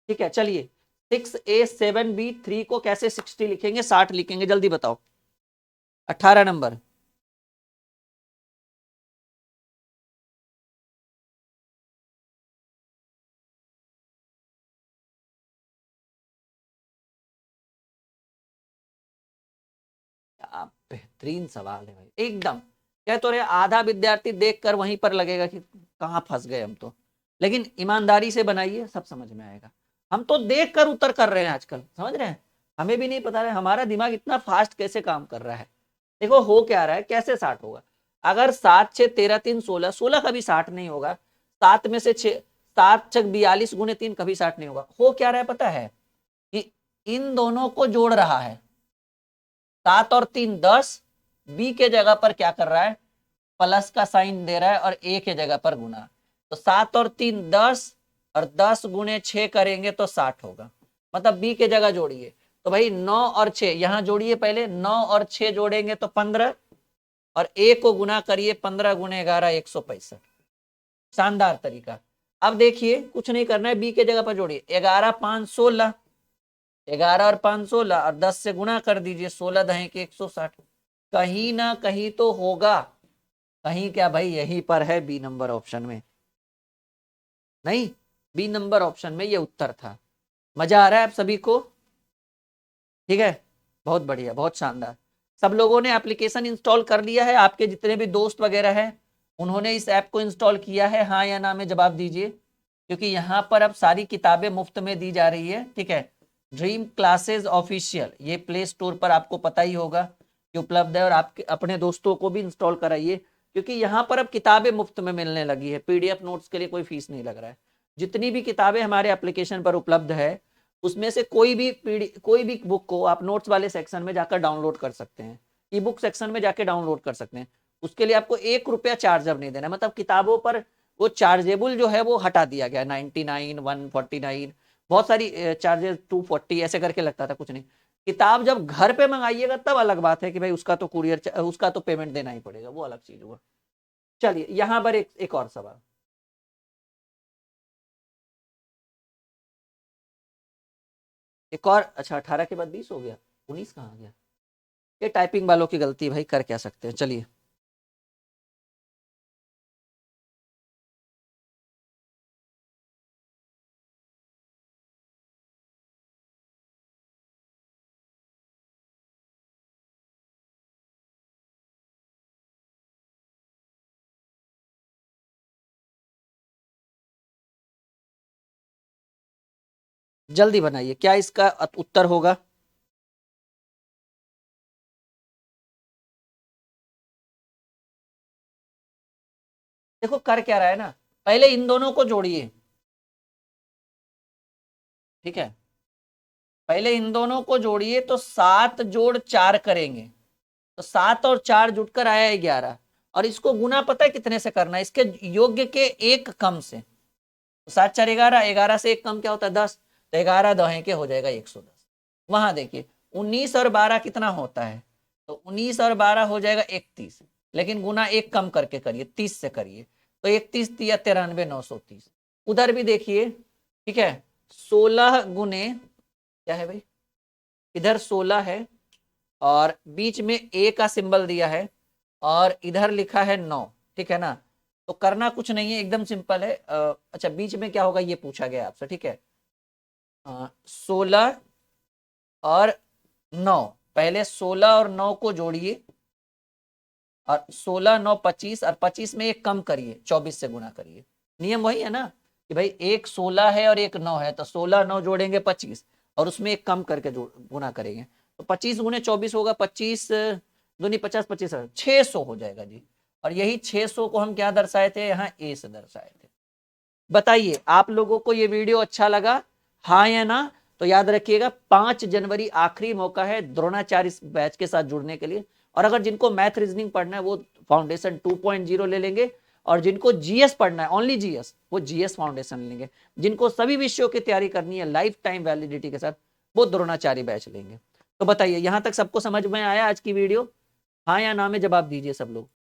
ठीक है, चलिए 6A7B3 को कैसे 60 लिखेंगे, 60 लिखेंगे, जल्दी बताओ। 18 नंबर, क्या बेहतरीन सवाल है भाई, एकदम कह तो रहे, आधा विद्यार्थी देखकर वहीं पर लगेगा कि कहां फंस गए हम तो, लेकिन ईमानदारी से बनाइए, सब समझ में आएगा। हम तो देख कर उत्तर कर रहे हैं आजकल, समझ रहे हैं, हमें भी नहीं पता है हमारा दिमाग इतना फास्ट कैसे काम कर रहा है। देखो हो क्या रहा है, कैसे 60 होगा, अगर 7 6 13 3 16, 16 कभी 60 नहीं होगा, 7 में से 6, 7 6 42 गुने 3 कभी 60 नहीं होगा। हो क्या रहा है पता है, कि इन दोनों को जोड़ रहा है, 7 और 3 10, बी के जगह पर क्या कर रहा है, प्लस का साइन दे रहा है, और ए के जगह पर गुना। तो 7 और 3 10, और 10 गुने 6 करेंगे तो 60 होगा, मतलब बी के जगह जोड़िए, तो भाई 9 और 6 यहां जोड़िए, पहले 9 और 6 जोड़ेंगे तो 15, और ए को गुना करिए, 15 गुने 11 165। शानदार तरीका। अब देखिए कुछ नहीं करना है, बी के जगह पर जोड़िए, 11 5 16, 11 और 5 16, और 10 से गुना कर दीजिए, 16 दहें के 160। कहीं ना कहीं तो होगा, कहीं क्या भाई, यहीं पर है बी नंबर ऑप्शन में, नहीं बी नंबर ऑप्शन में ये उत्तर था। मजा आ रहा है आप सभी को? ठीक है, बहुत बढ़िया, बहुत शानदार। सब लोगों ने एप्लीकेशन इंस्टॉल कर लिया है? आपके जितने भी दोस्त वगैरह हैं उन्होंने इस ऐप को इंस्टॉल किया है, हाँ या ना में जवाब दीजिए, क्योंकि यहाँ पर अब सारी किताबें मुफ्त में दी जा रही है। ठीक है, ड्रीम क्लासेस ऑफिशियल, ये प्ले स्टोर पर आपको पता ही होगा कि उपलब्ध है, और आपके अपने दोस्तों को भी इंस्टॉल कराइए, क्योंकि यहाँ पर अब किताबें मुफ्त में मिलने लगी है, पीडीएफ नोट्स के लिए कोई फीस नहीं लग रहा है। जितनी भी किताबें हमारे एप्लीकेशन पर उपलब्ध है उसमें से कोई भी बुक को आप नोट्स वाले सेक्शन में जाकर डाउनलोड कर सकते हैं, ई बुक सेक्शन में जाकर डाउनलोड कर सकते हैं। उसके लिए आपको 1 रुपया चार्ज अब नहीं देना, मतलब किताबों पर वो चार्जेबल जो है वो हटा दिया गया, 99, 149, बहुत सारी चार्जेस 240 ऐसे करके लगता था, कुछ नहीं। किताब जब घर पे मंगाइएगा तब अलग बात है कि भाई उसका तो उसका तो पेमेंट देना ही पड़ेगा, वो अलग चीज हुआ। चलिए यहां पर एक और सवाल। एक और, अच्छा 18 के बाद 20 हो गया, 19 कहाँ गया? ये टाइपिंग वालों की गलती भाई, कर क्या सकते हैं। चलिए जल्दी बनाइए, क्या इसका उत्तर होगा? देखो कर क्या रहा है ना, पहले इन दोनों को जोड़िए, ठीक है, पहले इन दोनों को जोड़िए तो 7 जोड़ 4 करेंगे, तो 7 और 4 जुटकर आया 11, और इसको गुना पता है कितने से करना है? इसके योग्य के एक कम से। तो 7 4 11, 11 से एक कम क्या होता है? 10, तो 11 दहे के हो जाएगा 110। वहां देखिए 19 और 12 कितना होता है? तो 19 और 12 हो जाएगा 31, लेकिन गुना एक कम करके करिए, 30 से करिए, तो 31 तिया 93, 930। उधर भी देखिए, ठीक है, 16 गुने क्या है भाई, इधर 16 है और बीच में ए का सिंबल दिया है और इधर लिखा है 9, ठीक है ना? तो करना कुछ नहीं है, एकदम सिंपल है। अच्छा बीच में क्या होगा ये पूछा गया आपसे, ठीक है। 16 और 9, पहले 16 और 9 को जोड़िए और 16 9 25, और 25 में एक कम करिए, 24 से गुना करिए। नियम वही है ना कि भाई एक 16 है और एक 9 है, तो 16 9 जोड़ेंगे 25 और उसमें एक कम करके गुना करेंगे, तो 25 गुने 24 होगा, 25 दूनी 50, 25 600 हो जाएगा जी। और यही 600 को हम क्या दर्शाए थे? यहाँ ए से दर्शाए थे। बताइए आप लोगों को ये वीडियो अच्छा लगा, हाँ या ना? तो याद रखिएगा 5 जनवरी आखिरी मौका है द्रोणाचार्य इस बैच के साथ जुड़ने के लिए। और अगर जिनको मैथ रीजनिंग पढ़ना है वो फाउंडेशन 2.0 ले लेंगे, और जिनको जीएस पढ़ना है, ओनली जीएस, वो जीएस फाउंडेशन लेंगे। जिनको सभी विषयों की तैयारी करनी है लाइफ टाइम वैलिडिटी के साथ, वो द्रोणाचार्य बैच लेंगे। तो बताइए यहां तक सबको समझ में आया आज की वीडियो? हाँ या ना में जवाब दीजिए सब लोग।